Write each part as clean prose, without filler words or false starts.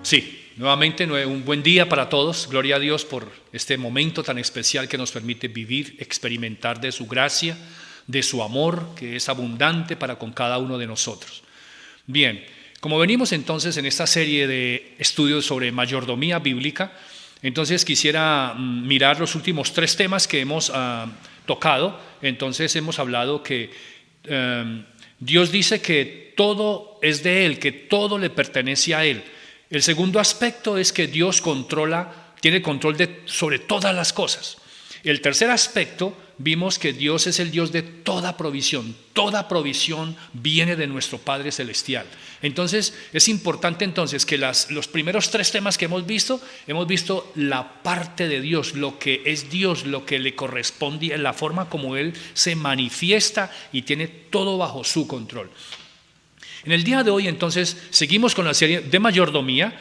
Sí, nuevamente un buen día para todos. Gloria a Dios por este momento tan especial que nos permite vivir, experimentar de su gracia, de su amor, que es abundante para con cada uno de nosotros. Bien, como venimos entonces en esta serie de estudios sobre mayordomía bíblica, entonces quisiera mirar los últimos 3 temas que hemos tocado. Entonces hemos hablado que Dios dice que todo es de Él, que todo le pertenece a Él. El segundo aspecto es que Dios tiene control sobre todas las cosas. El tercer aspecto, vimos que Dios es el Dios de toda provisión. Toda provisión viene de nuestro Padre Celestial. Entonces, es importante entonces que los primeros 3 temas que hemos visto la parte de Dios, lo que es Dios, lo que le corresponde, la forma como Él se manifiesta y tiene todo bajo su control. En el día de hoy, entonces, seguimos con la serie de mayordomía,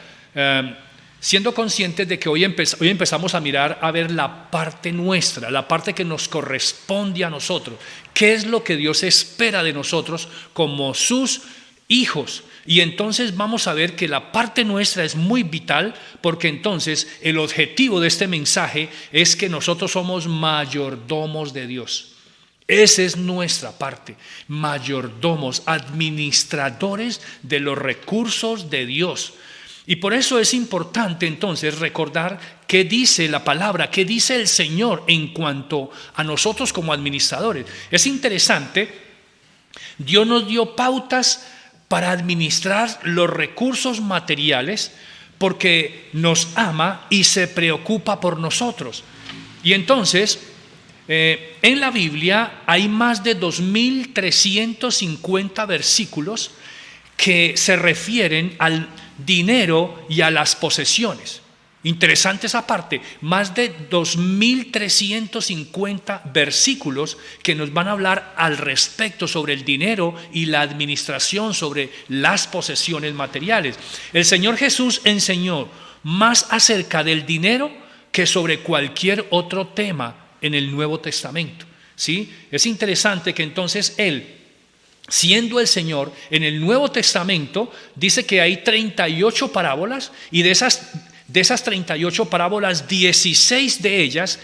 siendo conscientes de que hoy empezamos a ver la parte nuestra, la parte que nos corresponde a nosotros. ¿Qué es lo que Dios espera de nosotros como sus hijos? Y entonces vamos a ver que la parte nuestra es muy vital, porque entonces el objetivo de este mensaje es que nosotros somos mayordomos de Dios. Esa es nuestra parte, mayordomos, administradores de los recursos de Dios. Y por eso es importante entonces recordar qué dice la palabra, qué dice el Señor en cuanto a nosotros como administradores. Es interesante, Dios nos dio pautas para administrar los recursos materiales porque nos ama y se preocupa por nosotros. Y entonces, en la Biblia hay más de 2.350 versículos que se refieren al dinero y a las posesiones. Interesante esa parte, más de 2.350 versículos que nos van a hablar al respecto sobre el dinero y la administración sobre las posesiones materiales. El Señor Jesús enseñó más acerca del dinero que sobre cualquier otro tema en el Nuevo Testamento. ¿Sí? Es interesante que entonces Él, siendo el Señor, en el Nuevo Testamento dice que hay 38 parábolas y de esas 38 parábolas, 16 de ellas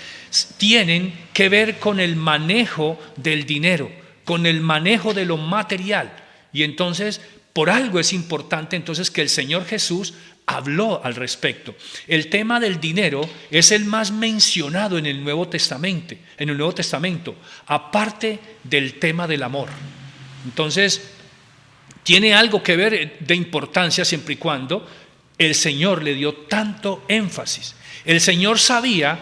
tienen que ver con el manejo del dinero, con el manejo de lo material. Y entonces, por algo es importante entonces que el Señor Jesús habló al respecto. El tema del dinero es el más mencionado en el Nuevo Testamento, aparte del tema del amor. Entonces, tiene algo que ver de importancia siempre y cuando el Señor le dio tanto énfasis. El Señor sabía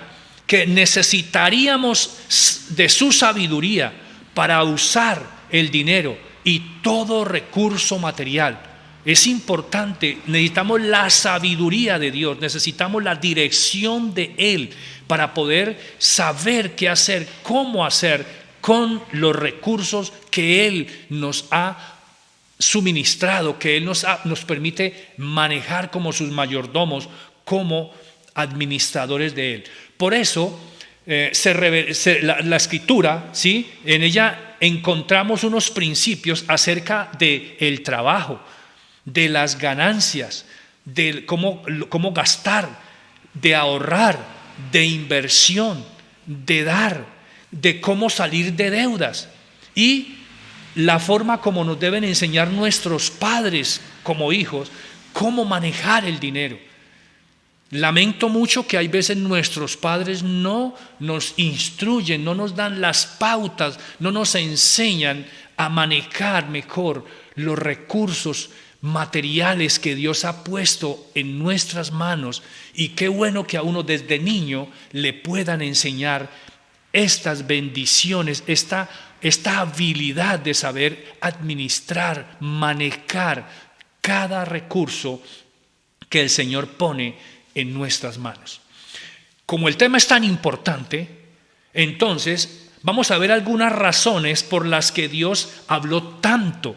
que necesitaríamos de su sabiduría para usar el dinero y todo recurso material. Es importante, necesitamos la sabiduría de Dios, necesitamos la dirección de Él para poder saber qué hacer, cómo hacer con los recursos que Él nos ha suministrado, que Él nos permite manejar como sus mayordomos, como administradores de Él. Por eso la Escritura, ¿sí? En ella encontramos unos principios acerca del trabajo, de las ganancias, de cómo gastar, de ahorrar, de inversión, de dar, de cómo salir de deudas y la forma como nos deben enseñar nuestros padres como hijos, cómo manejar el dinero. Lamento mucho que hay veces nuestros padres no nos instruyen, no nos dan las pautas, no nos enseñan a manejar mejor los recursos materiales que Dios ha puesto en nuestras manos. Y qué bueno que a uno desde niño le puedan enseñar estas bendiciones, esta habilidad de saber administrar, manejar cada recurso que el Señor pone en nuestras manos. Como el tema es tan importante, entonces vamos a ver algunas razones por las que Dios habló tanto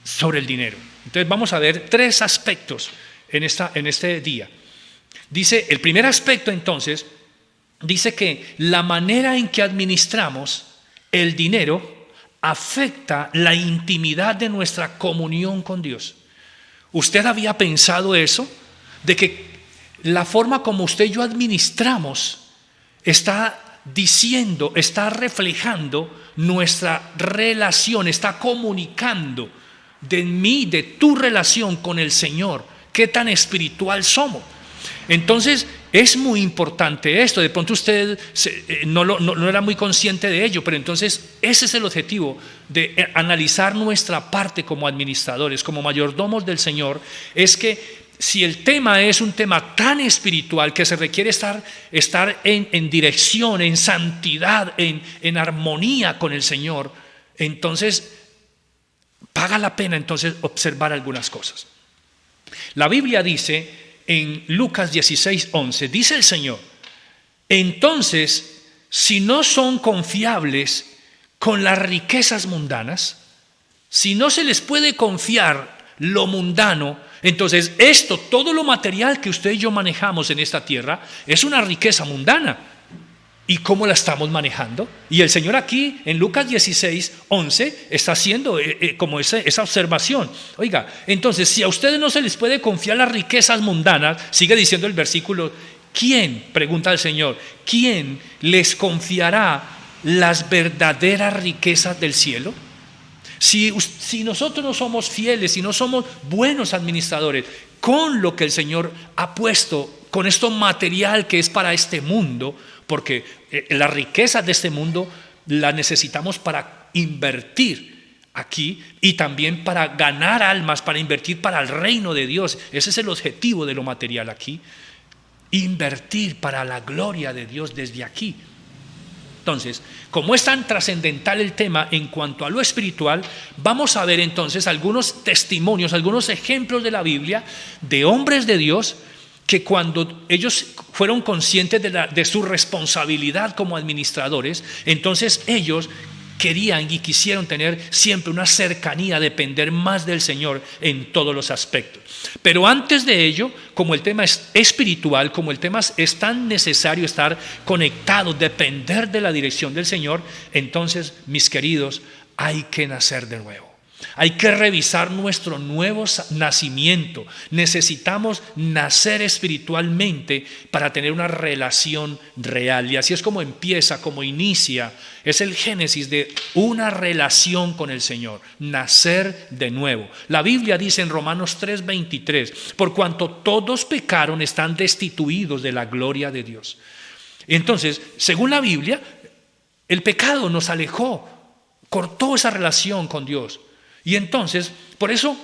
sobre el dinero. Entonces vamos a ver 3 aspectos en este día. Dice, el primer aspecto entonces, dice que la manera en que administramos el dinero afecta la intimidad de nuestra comunión con Dios. ¿Usted había pensado eso? de que la forma como usted y yo administramos está diciendo, está reflejando nuestra relación, está comunicando de mí, de tu relación con el Señor, qué tan espiritual somos. Entonces es muy importante esto. De pronto usted no era muy consciente de ello, pero entonces ese es el objetivo de analizar nuestra parte como administradores, como mayordomos del Señor. Es que si el tema es un tema tan espiritual que se requiere estar en dirección, en santidad, en armonía con el Señor, entonces paga la pena entonces observar algunas cosas. La Biblia dice en Lucas 16:11, dice el Señor: entonces, si no son confiables con las riquezas mundanas, si no se les puede confiar lo mundano, entonces todo lo material que usted y yo manejamos en esta tierra es una riqueza mundana. ¿Y cómo la estamos manejando? Y el Señor aquí en Lucas 16:11 está haciendo como esa observación. Oiga, entonces si a ustedes no se les puede confiar las riquezas mundanas, sigue diciendo el versículo, ¿quién? Pregunta el Señor, ¿quién les confiará las verdaderas riquezas del cielo? Si nosotros no somos fieles, si no somos buenos administradores con lo que el Señor ha puesto, con esto material que es para este mundo, porque las riquezas de este mundo las necesitamos para invertir aquí y también para ganar almas, para invertir para el reino de Dios. Ese es el objetivo de lo material aquí, invertir para la gloria de Dios desde aquí. Entonces, como es tan trascendental el tema en cuanto a lo espiritual, vamos a ver entonces algunos testimonios, algunos ejemplos de la Biblia de hombres de Dios que cuando ellos fueron conscientes de su responsabilidad como administradores, entonces ellos querían y quisieron tener siempre una cercanía, depender más del Señor en todos los aspectos. Pero antes de ello, como el tema es espiritual, como el tema es tan necesario estar conectado, depender de la dirección del Señor, entonces, mis queridos, hay que nacer de nuevo. Hay que revisar nuestro nuevo nacimiento. Necesitamos nacer espiritualmente para tener una relación real. Y así es como empieza, como inicia. Es el génesis de una relación con el Señor. Nacer de nuevo. La Biblia dice en Romanos 3:23, por cuanto todos pecaron, están destituidos de la gloria de Dios. Entonces, según la Biblia, el pecado nos alejó, cortó esa relación con Dios. Y entonces, por eso,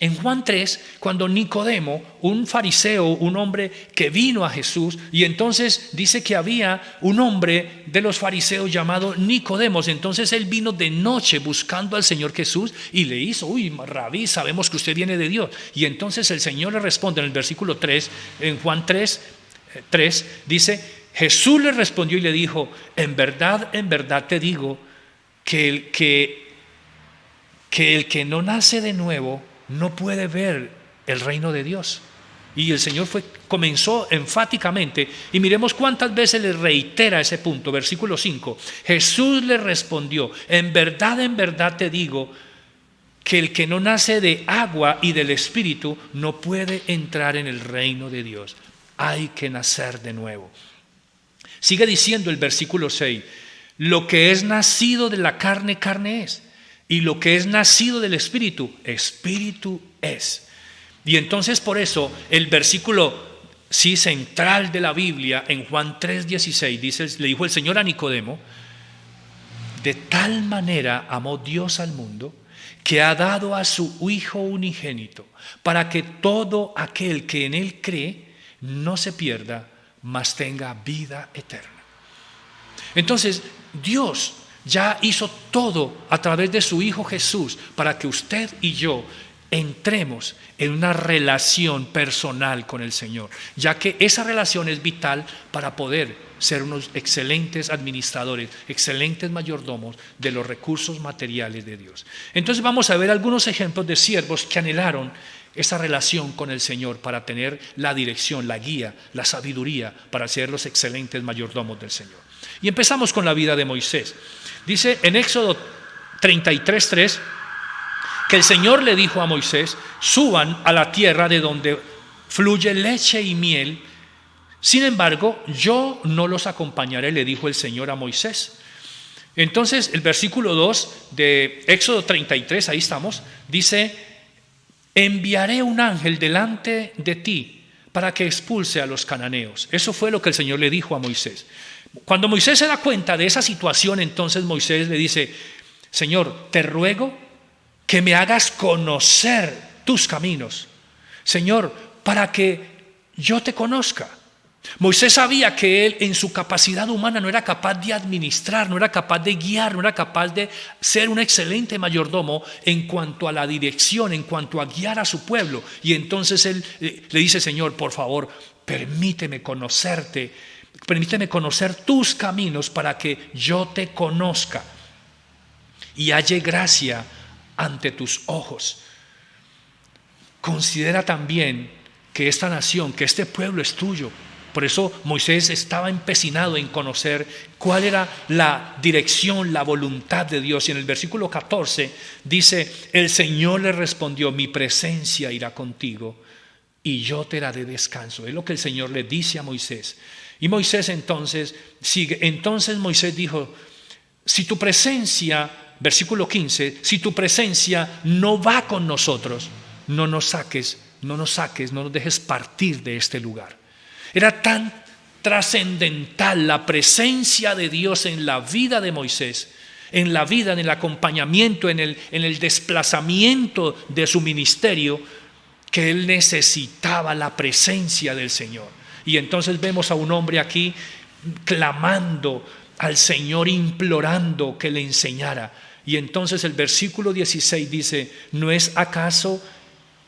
en Juan 3, cuando Nicodemo, un fariseo, un hombre que vino a Jesús, y entonces dice que había un hombre de los fariseos llamado Nicodemos, entonces él vino de noche buscando al Señor Jesús y le hizo, Rabí, sabemos que usted viene de Dios. Y entonces el Señor le responde en el versículo 3, en Juan 3, dice, Jesús le respondió y le dijo, en verdad te digo que el que no nace de nuevo no puede ver el reino de Dios. Y el Señor comenzó enfáticamente, y miremos cuántas veces le reitera ese punto. Versículo 5, Jesús le respondió, en verdad te digo que el que no nace de agua y del Espíritu no puede entrar en el reino de Dios. Hay que nacer de nuevo. Sigue diciendo el versículo 6, lo que es nacido de la carne, carne es. Y lo que es nacido del Espíritu, Espíritu es. Y entonces por eso el versículo central de la Biblia en Juan 3:16 dice, le dijo el Señor a Nicodemo, de tal manera amó Dios al mundo que ha dado a su Hijo unigénito para que todo aquel que en Él cree no se pierda, mas tenga vida eterna. Entonces Dios ya hizo todo a través de su Hijo Jesús para que usted y yo entremos en una relación personal con el Señor, ya que esa relación es vital para poder ser unos excelentes administradores, excelentes mayordomos de los recursos materiales de Dios. Entonces vamos a ver algunos ejemplos de siervos que anhelaron esa relación con el Señor para tener la dirección, la guía, la sabiduría para ser los excelentes mayordomos del Señor. Y empezamos con la vida de Moisés. Dice en Éxodo 33:3 que el Señor le dijo a Moisés, suban a la tierra de donde fluye leche y miel. Sin embargo, yo no los acompañaré, le dijo el Señor a Moisés. Entonces, el versículo 2 de Éxodo 33, ahí estamos, dice: enviaré un ángel delante de ti para que expulse a los cananeos. Eso fue lo que el Señor le dijo a Moisés. Cuando Moisés se da cuenta de esa situación, entonces Moisés le dice: Señor, te ruego que me hagas conocer tus caminos, Señor, para que yo te conozca. Moisés sabía que él en su capacidad humana no era capaz de administrar, no era capaz de guiar, no era capaz de ser un excelente mayordomo en cuanto a la dirección, en cuanto a guiar a su pueblo. Y entonces él le dice: Señor, por favor, permíteme conocerte, permíteme conocer tus caminos para que yo te conozca y halle gracia ante tus ojos. Considera también que esta nación, que este pueblo es tuyo. Por eso Moisés estaba empecinado en conocer cuál era la dirección, la voluntad de Dios. Y en el versículo 14 dice: el Señor le respondió: mi presencia irá contigo y yo te daré descanso. Es lo que el Señor le dice a Moisés. Y Moisés entonces sigue. Entonces Moisés dijo: si tu presencia, versículo 15, si tu presencia no va con nosotros, no nos dejes partir de este lugar. Era tan trascendental la presencia de Dios en la vida de Moisés, en la vida, en el acompañamiento, en el desplazamiento de su ministerio, que él necesitaba la presencia del Señor. Y entonces vemos a un hombre aquí clamando al Señor, implorando que le enseñara. Y entonces el versículo 16 dice: ¿no es acaso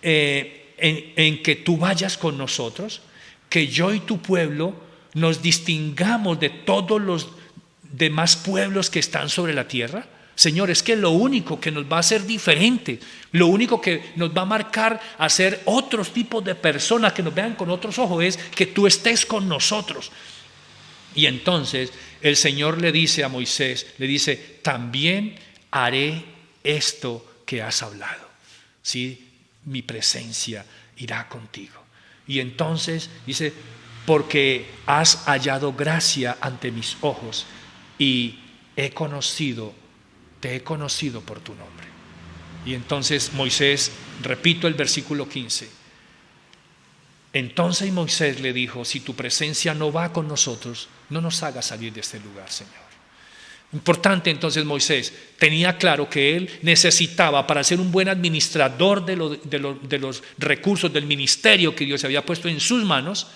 en que tú vayas con nosotros, que yo y tu pueblo nos distingamos de todos los demás pueblos que están sobre la tierra? Señor, es que lo único que nos va a hacer diferente, lo único que nos va a marcar a ser otros tipos de personas que nos vean con otros ojos, es que tú estés con nosotros. Y entonces el Señor le dice a Moisés, le dice: también haré esto que has hablado, ¿sí? Mi presencia irá contigo. Y entonces dice: porque has hallado gracia ante mis ojos y te he conocido por tu nombre. Y entonces Moisés, repito el versículo 15, entonces Moisés le dijo: si tu presencia no va con nosotros, no nos hagas salir de este lugar, Señor. Importante. Entonces Moisés tenía claro que él necesitaba, para ser un buen administrador de los recursos del ministerio que Dios había puesto en sus manos,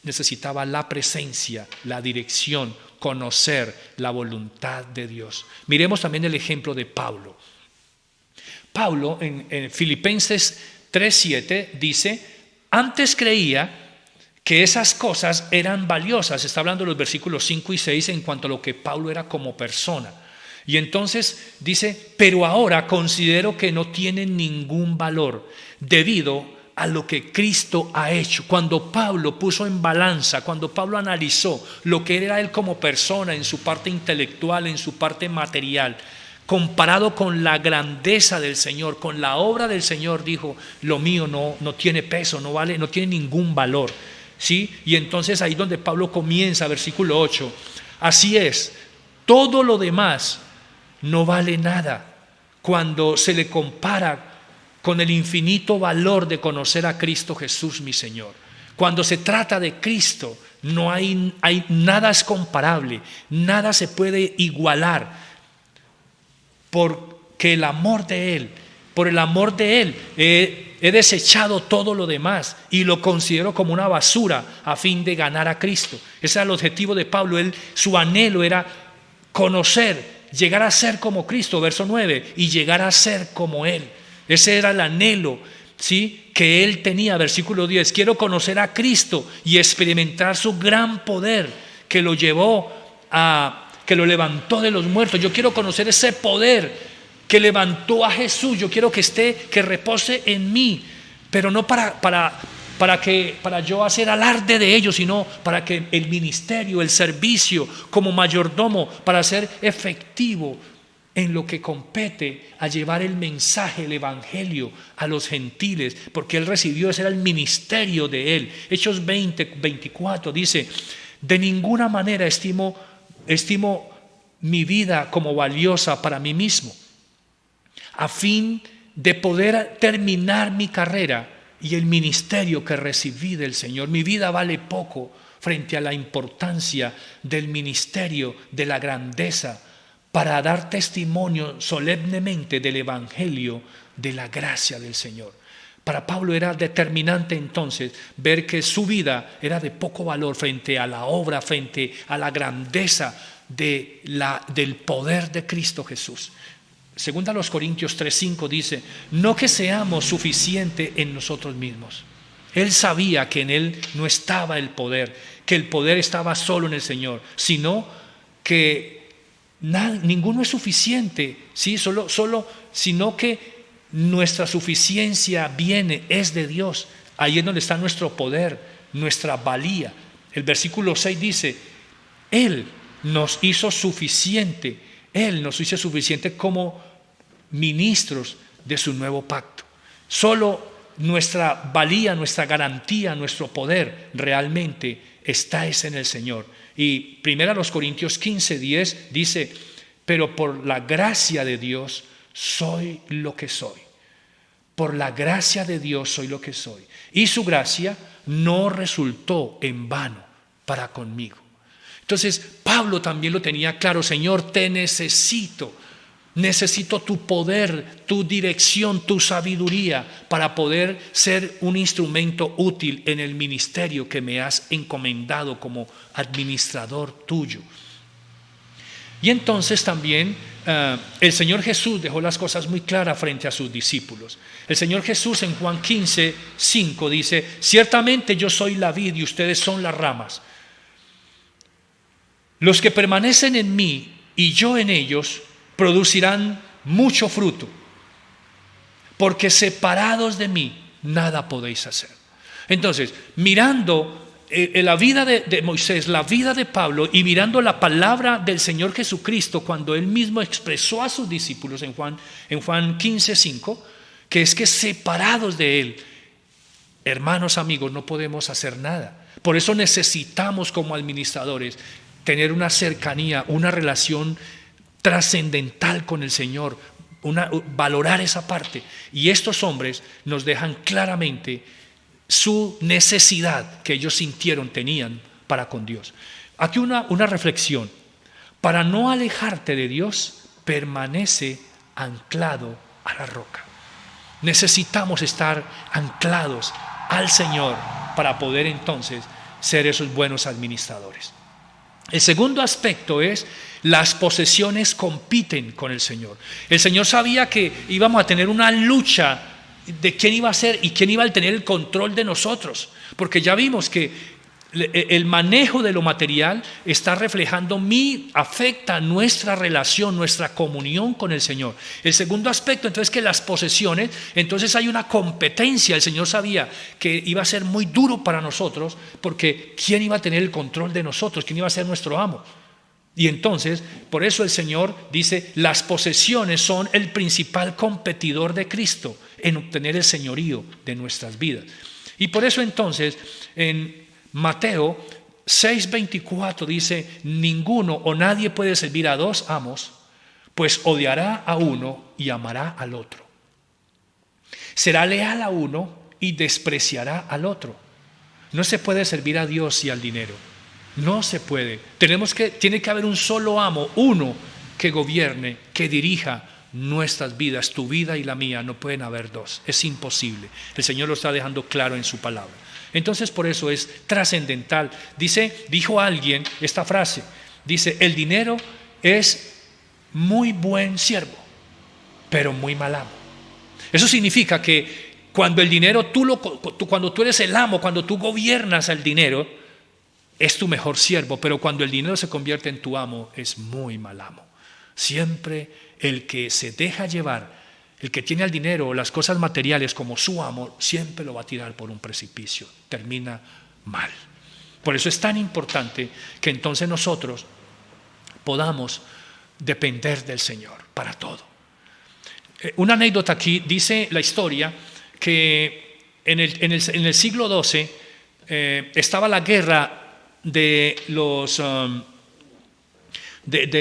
necesitaba la presencia, la dirección, conocer la voluntad de Dios. Miremos también el ejemplo de Pablo. Pablo en Filipenses 3:7 dice: antes creía que esas cosas eran valiosas. Está hablando de los versículos 5 y 6 en cuanto a lo que Pablo era como persona. Y entonces dice: pero ahora considero que no tienen ningún valor debido a lo que Cristo ha hecho. Cuando Pablo puso en balanza, cuando Pablo analizó lo que era él como persona, en su parte intelectual, en su parte material, comparado con la grandeza del Señor, con la obra del Señor, dijo: lo mío no tiene peso, no vale, no tiene ningún valor. ¿Sí? Y entonces ahí donde Pablo comienza, versículo 8: así es, todo lo demás no vale nada cuando se le compara con el infinito valor de conocer a Cristo Jesús mi Señor. Cuando se trata de Cristo, no hay nada es comparable, nada se puede igualar, porque el amor de Él, por el amor de Él, he desechado todo lo demás y lo considero como una basura a fin de ganar a Cristo. Ese era el objetivo de Pablo. Su anhelo era conocer, llegar a ser como Cristo, verso 9, y llegar a ser como Él. Ese era el anhelo, ¿sí?, que él tenía, versículo 10. Quiero conocer a Cristo y experimentar su gran poder que lo llevó que lo levantó de los muertos. Yo quiero conocer ese poder que levantó a Jesús. Yo quiero que repose en mí, pero no para yo hacer alarde de ello, sino para que el ministerio, el servicio como mayordomo, para ser efectivo, en lo que compete a llevar el mensaje, el evangelio a los gentiles, porque él recibió, ese era el ministerio de él. Hechos 20:24 dice: de ninguna manera estimo mi vida como valiosa para mí mismo, a fin de poder terminar mi carrera y el ministerio que recibí del Señor. Mi vida vale poco frente a la importancia del ministerio, de la grandeza, para dar testimonio solemnemente del evangelio, de la gracia del Señor. Para Pablo era determinante entonces ver que su vida era de poco valor frente a la obra, frente a la grandeza del poder de Cristo Jesús. Segunda a los Corintios 3:5 dice: no que seamos suficientes en nosotros mismos. Él sabía que en él no estaba el poder, que el poder estaba solo en el Señor, sino que ninguno es suficiente, ¿sí? Sino que nuestra suficiencia es de Dios. Ahí es donde está nuestro poder, nuestra valía. El versículo 6 dice: Él nos hizo suficiente como ministros de su nuevo pacto. Solo nuestra valía, nuestra garantía, nuestro poder realmente está en el Señor. Y 1 Corintios 15:10 dice: pero por la gracia de Dios soy lo que soy. Por la gracia de Dios soy lo que soy. Y su gracia no resultó en vano para conmigo. Entonces Pablo también lo tenía claro: Señor, te necesito tu poder, tu dirección, tu sabiduría para poder ser un instrumento útil en el ministerio que me has encomendado como administrador tuyo. Y entonces también el Señor Jesús dejó las cosas muy claras frente a sus discípulos. El Señor Jesús en Juan 15:5 dice: ciertamente yo soy la vid y ustedes son las ramas. Los que permanecen en mí y yo en ellos producirán mucho fruto, porque separados de mí nada podéis hacer. Entonces, mirando la vida de Moisés, la vida de Pablo, y mirando la palabra del Señor Jesucristo, cuando él mismo expresó a sus discípulos en Juan 15:5, que es que separados de él, hermanos, amigos, no podemos hacer nada. Por eso necesitamos como administradores tener una cercanía, una relación trascendental con el Señor, valorar esa parte. Y estos hombres nos dejan claramente su necesidad que ellos tenían para con Dios. Aquí una reflexión: para no alejarte de Dios, permanece anclado a la roca. Necesitamos estar anclados al Señor para poder entonces ser esos buenos administradores. El segundo aspecto es: las posesiones compiten con el Señor. El Señor sabía que íbamos a tener una lucha de quién iba a ser y quién iba a tener el control de nosotros, porque ya vimos que el manejo de lo material está reflejando afecta nuestra relación, nuestra comunión con el Señor. El segundo aspecto entonces, que las posesiones, entonces hay una competencia. El Señor sabía que iba a ser muy duro para nosotros, porque ¿quién iba a tener el control de nosotros? ¿Quién iba a ser nuestro amo? Y entonces, por eso el Señor dice: las posesiones son el principal competidor de Cristo en obtener el señorío de nuestras vidas. Y por eso entonces en Mateo 6:24 dice: ninguno o nadie puede servir a dos amos, pues odiará a uno y amará al otro. Será leal a uno y despreciará al otro. No se puede servir a Dios y al dinero. No se puede. Tiene que haber un solo amo, uno que gobierne, que dirija nuestras vidas. Tu vida y la mía, no pueden haber dos. Es imposible. El Señor lo está dejando claro en su palabra. Entonces, por eso es trascendental. Dijo alguien esta frase: dice, el dinero es muy buen siervo, pero muy mal amo. Eso significa que cuando el dinero, cuando tú eres el amo, cuando tú gobiernas al dinero, es tu mejor siervo, pero cuando el dinero se convierte en tu amo, es muy mal amo. Siempre el que se deja llevar, el que tiene el dinero o las cosas materiales como su amo, siempre lo va a tirar por un precipicio. Termina mal. Por eso es tan importante que entonces nosotros podamos depender del Señor para todo. Una anécdota aquí, dice la historia que en el siglo XII estaba la guerra de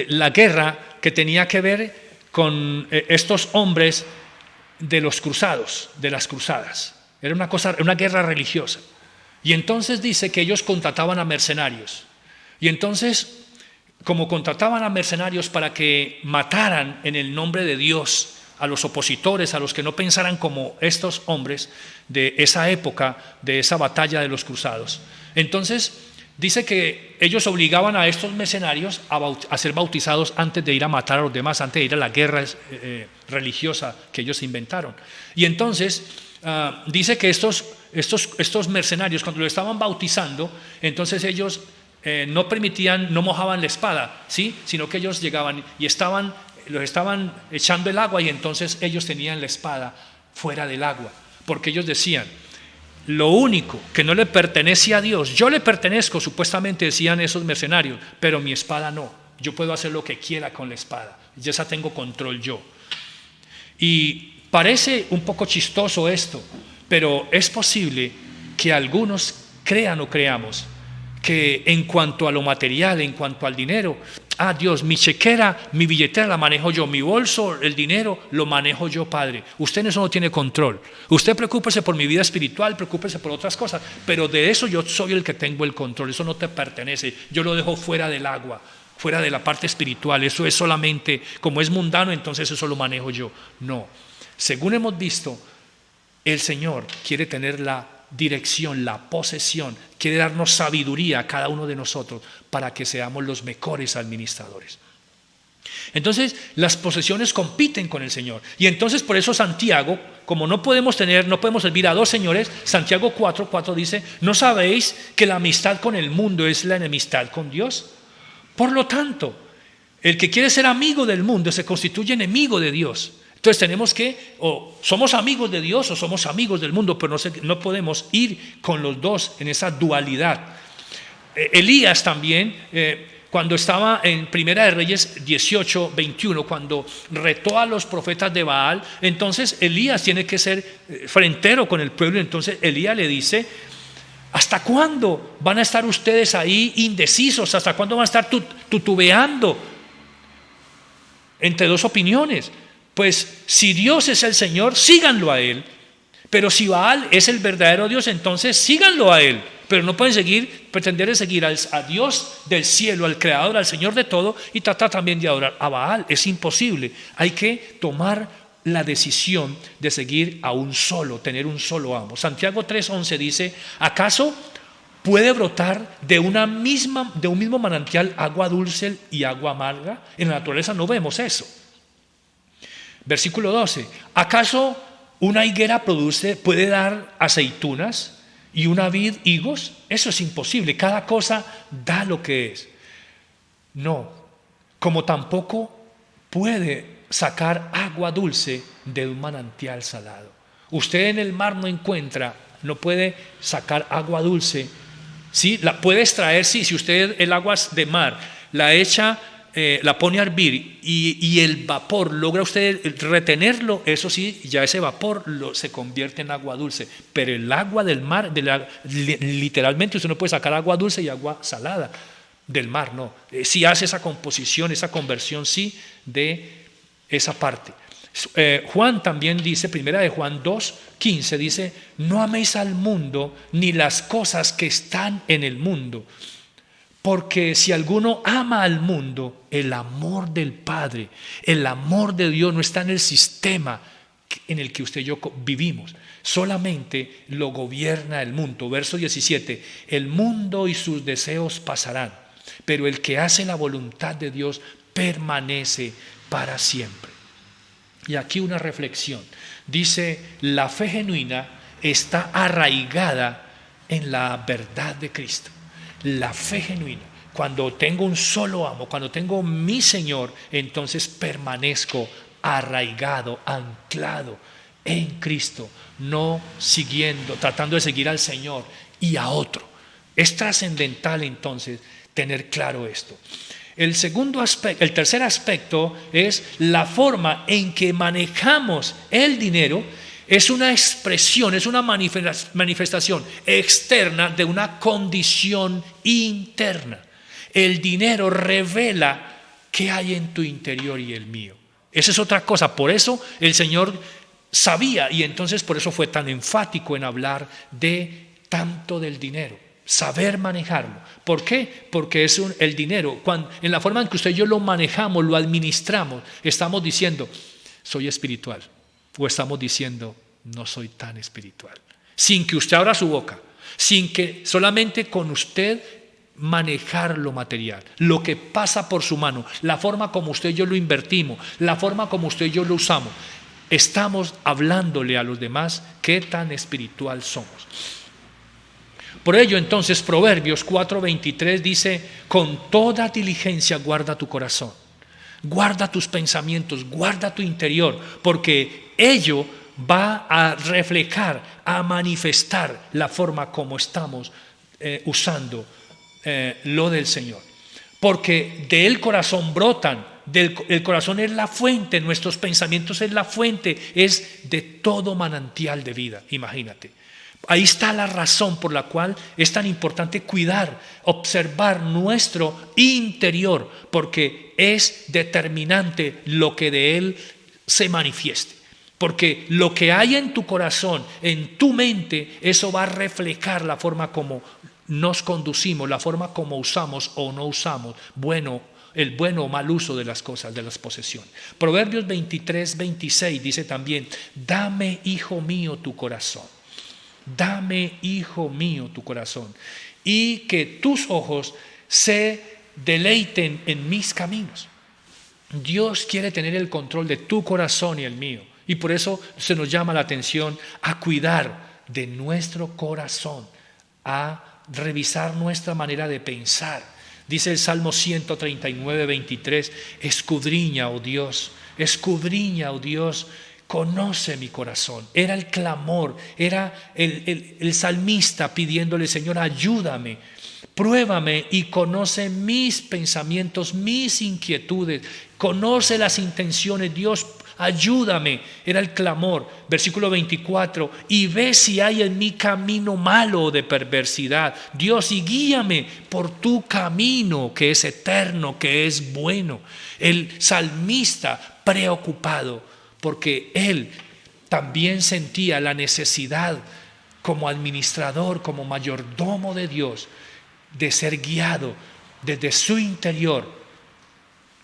la guerra que tenía que ver con estos hombres de los cruzados, de las cruzadas. Era una guerra religiosa. Y entonces dice que ellos contrataban a mercenarios. Y entonces, como contrataban a mercenarios para que mataran en el nombre de Dios a los opositores, a los que no pensaran como estos hombres de esa época, de esa batalla de los cruzados. Entonces, dice que ellos obligaban a estos mercenarios a ser bautizados antes de ir a matar a los demás, antes de ir a la guerra religiosa que ellos inventaron. Y entonces dice que estos mercenarios, cuando lo estaban bautizando, entonces ellos no mojaban la espada, ¿sí? Sino que ellos llegaban y los estaban echando el agua, y entonces ellos tenían la espada fuera del agua, porque ellos decían: lo único que no le pertenece a Dios, yo le pertenezco, supuestamente decían esos mercenarios, pero mi espada no, yo puedo hacer lo que quiera con la espada, ya esa tengo control yo. Y parece un poco chistoso esto, pero es posible que algunos crean o creamos que en cuanto a lo material, en cuanto al dinero, Dios, mi chequera, mi billetera la manejo yo, mi bolso, el dinero lo manejo yo, Padre. Usted en eso no tiene control. Usted preocúpese por mi vida espiritual, preocúpese por otras cosas, pero de eso yo soy el que tengo el control. Eso no te pertenece. Yo lo dejo fuera del agua, fuera de la parte espiritual. Eso es solamente, como es mundano, entonces eso lo manejo yo. No. Según hemos visto, el Señor quiere tener la dirección, la posesión, quiere darnos sabiduría a cada uno de nosotros para que seamos los mejores administradores. Entonces las posesiones compiten con el Señor, y entonces por eso Santiago, como no podemos servir a dos señores, Santiago 4:4 dice: ¿no sabéis que la amistad con el mundo es la enemistad con Dios? Por lo tanto, el que quiere ser amigo del mundo se constituye enemigo de Dios. Entonces tenemos que, o somos amigos de Dios o somos amigos del mundo, pero no podemos ir con los dos en esa dualidad. Elías también, cuando estaba en Primera de Reyes 18:21, cuando retó a los profetas de Baal, entonces Elías tiene que ser frentero con el pueblo. Entonces Elías le dice: ¿hasta cuándo van a estar ustedes ahí indecisos? ¿Hasta cuándo van a estar tutubeando entre dos opiniones? Pues si Dios es el Señor, síganlo a Él. Pero si Baal es el verdadero Dios, entonces síganlo a Él. Pero no pueden pretender seguir a Dios del cielo, al Creador, al Señor de todo, y tratar también de adorar a Baal. Es imposible. Hay que tomar la decisión de seguir a un solo, tener un solo amo. Santiago 3:11 dice: ¿acaso puede brotar de un mismo manantial agua dulce y agua amarga? En la naturaleza no vemos eso. Versículo 12: ¿acaso una higuera puede dar aceitunas y una vid higos? Eso es imposible. Cada cosa da lo que es. No, como tampoco puede sacar agua dulce de un manantial salado. Usted en el mar no puede sacar agua dulce. Sí, la puede extraer, sí, si usted el agua de mar la echa, la pone a hervir y el vapor logra usted retenerlo, eso sí, ya ese vapor se convierte en agua dulce. Pero el agua del mar, literalmente usted no puede sacar agua dulce y agua salada del mar, no. Sí hace esa composición, esa conversión, sí, de esa parte. Juan también dice, primera de Juan 2:15, dice: no améis al mundo ni las cosas que están en el mundo. Porque si alguno ama al mundo, el amor del Padre, el amor de Dios no está en el sistema en el que usted y yo vivimos. Solamente lo gobierna el mundo. Verso 17: el mundo y sus deseos pasarán, pero el que hace la voluntad de Dios permanece para siempre. Y aquí una reflexión. Dice: la fe genuina está arraigada en la verdad de Cristo. La fe genuina, cuando tengo un solo amo, cuando tengo mi Señor, entonces permanezco arraigado, anclado en Cristo, no tratando de seguir al Señor y a otro. Es trascendental entonces tener claro esto. El segundo aspecto, el tercer aspecto es la forma en que manejamos el dinero. Es una expresión, es una manifestación externa de una condición interna. El dinero revela qué hay en tu interior y el mío. Esa es otra cosa. Por eso el Señor sabía, y entonces por eso fue tan enfático en hablar de tanto del dinero. Saber manejarlo. ¿Por qué? Porque es el dinero. En la forma en que usted y yo lo manejamos, lo administramos, estamos diciendo, soy espiritual. O estamos diciendo, no soy tan espiritual. Sin que usted abra su boca. Sin que solamente con usted manejar lo material. Lo que pasa por su mano. La forma como usted y yo lo invertimos. La forma como usted y yo lo usamos. Estamos hablándole a los demás qué tan espiritual somos. Por ello, entonces, Proverbios 4:23 dice, con toda diligencia guarda tu corazón, guarda tus pensamientos, guarda tu interior, porque ello va a reflejar, a manifestar la forma como estamos usando lo del Señor. Porque del corazón brotan, el corazón es la fuente, nuestros pensamientos es la fuente, es de todo manantial de vida, imagínate. Ahí está la razón por la cual es tan importante cuidar, observar nuestro interior, porque es determinante lo que de él se manifieste. Porque lo que hay en tu corazón, en tu mente, eso va a reflejar la forma como nos conducimos, la forma como usamos o no usamos el bueno o mal uso de las cosas, de las posesiones. Proverbios 23:26 dice también, dame, hijo mío, tu corazón. Dame, hijo mío, tu corazón, y que tus ojos se deleiten en mis caminos. Dios quiere tener el control de tu corazón y el mío, y por eso se nos llama la atención a cuidar de nuestro corazón, a revisar nuestra manera de pensar. Dice el Salmo 139:23, escudriña, oh Dios, conoce mi corazón. Era el clamor, era el salmista pidiéndole, Señor, ayúdame, pruébame y conoce mis pensamientos, mis inquietudes, conoce las intenciones, Dios, ayúdame. Era el clamor. Versículo 24, y ve si hay en mí camino malo de perversidad, Dios, y guíame por tu camino que es eterno, que es bueno. El salmista preocupado, porque él también sentía la necesidad como administrador, como mayordomo de Dios, de ser guiado desde su interior.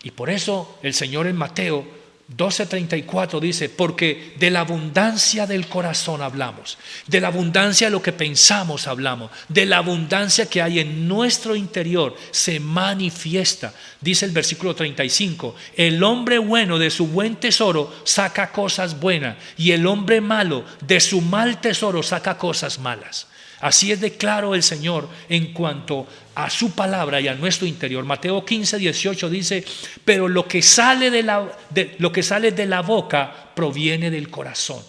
Y por eso el Señor en Mateo 12:34 dice, porque de la abundancia del corazón hablamos, de la abundancia de lo que pensamos hablamos, de la abundancia que hay en nuestro interior se manifiesta. Dice el versículo 35, el hombre bueno de su buen tesoro saca cosas buenas, y el hombre malo de su mal tesoro saca cosas malas. Así es de claro el Señor en cuanto a su palabra y a nuestro interior. Mateo 15:18 dice, pero lo que sale de la boca proviene del corazón.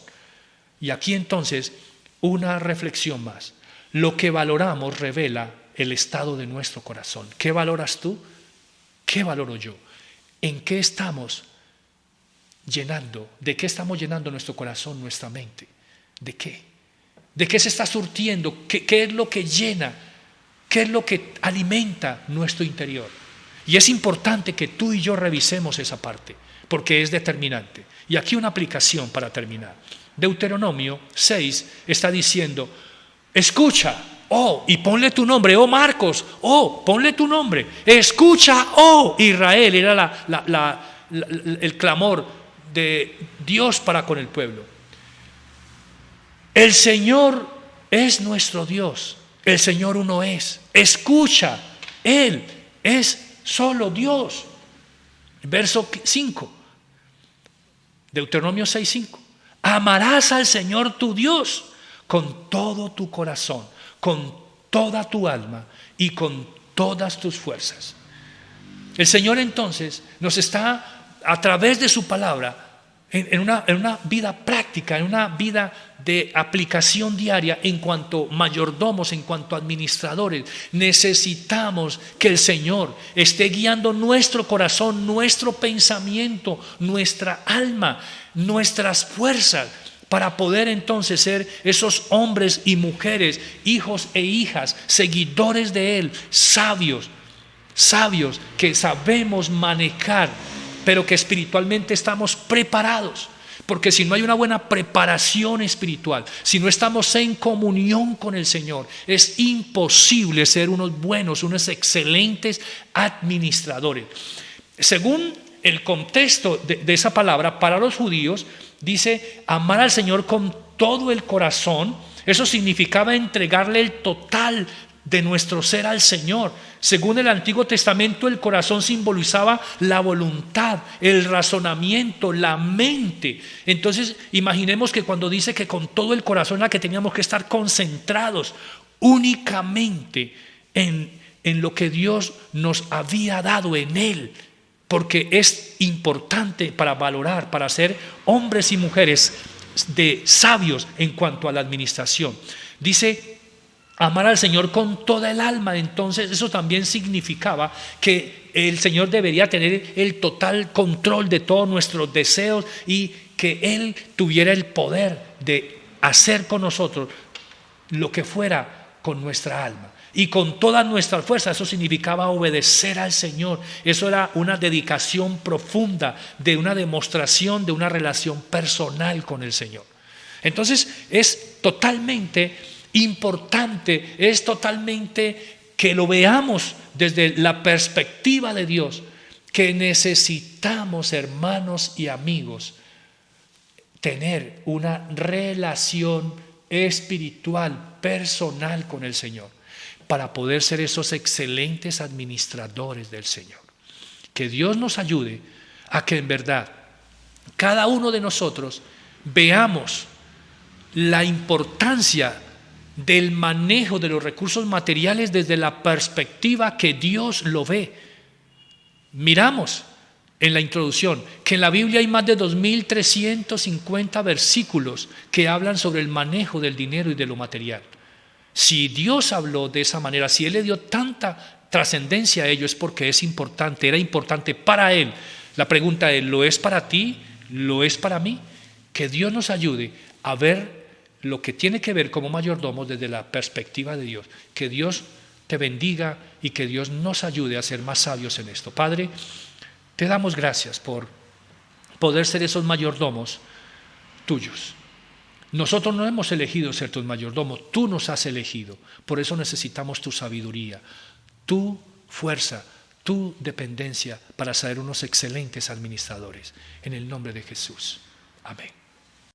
Y aquí entonces una reflexión más. Lo que valoramos revela el estado de nuestro corazón. ¿Qué valoras tú? ¿Qué valoro yo? ¿En qué estamos llenando? ¿De qué estamos llenando nuestro corazón, nuestra mente? ¿De qué? ¿De qué se está surtiendo? ¿Qué es lo que llena? ¿Qué es lo que alimenta nuestro interior? Y es importante que tú y yo revisemos esa parte, porque es determinante. Y aquí una aplicación para terminar. Deuteronomio 6 está diciendo, escucha, oh, y ponle tu nombre, oh Marcos, oh, ponle tu nombre. Escucha, oh Israel, era el clamor de Dios para con el pueblo. El Señor es nuestro Dios, el Señor uno es. Escucha, Él es solo Dios. Verso 5, Deuteronomio 6:5. Amarás al Señor tu Dios con todo tu corazón, con toda tu alma y con todas tus fuerzas. El Señor entonces nos está, a través de su palabra, en una vida práctica, en una vida de aplicación diaria en cuanto mayordomos, en cuanto administradores. Necesitamos que el Señor esté guiando nuestro corazón, nuestro pensamiento, nuestra alma, nuestras fuerzas, para poder entonces ser esos hombres y mujeres, hijos e hijas, seguidores de Él, sabios que sabemos manejar, pero que espiritualmente estamos preparados. Porque si no hay una buena preparación espiritual, si no estamos en comunión con el Señor, es imposible ser unos buenos, unos excelentes administradores. Según el contexto de esa palabra, para los judíos, dice amar al Señor con todo el corazón. Eso significaba entregarle el total de nuestro ser al Señor. Según el Antiguo Testamento, el corazón simbolizaba la voluntad, el razonamiento, la mente. Entonces, imaginemos que cuando dice que con todo el corazón, era que teníamos que estar concentrados únicamente en lo que Dios nos había dado en Él, porque es importante para valorar, para ser hombres y mujeres de sabios en cuanto a la administración. Dice amar al Señor con toda el alma. Entonces eso también significaba que el Señor debería tener el total control de todos nuestros deseos y que Él tuviera el poder de hacer con nosotros lo que fuera con nuestra alma. Y con toda nuestra fuerza. Eso significaba obedecer al Señor. Eso era una dedicación profunda, de una demostración de una relación personal con el Señor. Entonces es totalmente importante, es totalmente que lo veamos desde la perspectiva de Dios, que necesitamos, hermanos y amigos, tener una relación espiritual, personal con el Señor, para poder ser esos excelentes administradores del Señor. Que Dios nos ayude a que en verdad cada uno de nosotros veamos la importancia del manejo de los recursos materiales desde la perspectiva que Dios lo ve. Miramos en la introducción que en la Biblia hay más de 2.350 versículos que hablan sobre el manejo del dinero y de lo material. Si Dios habló de esa manera, si Él le dio tanta trascendencia a ello, es porque es importante, era importante para Él. La pregunta es, ¿lo es para ti? ¿Lo es para mí? Que Dios nos ayude a ver lo que tiene que ver como mayordomos desde la perspectiva de Dios. Que Dios te bendiga y que Dios nos ayude a ser más sabios en esto. Padre, te damos gracias por poder ser esos mayordomos tuyos. Nosotros no hemos elegido ser tus mayordomos, tú nos has elegido. Por eso necesitamos tu sabiduría, tu fuerza, tu dependencia para ser unos excelentes administradores. En el nombre de Jesús. Amén.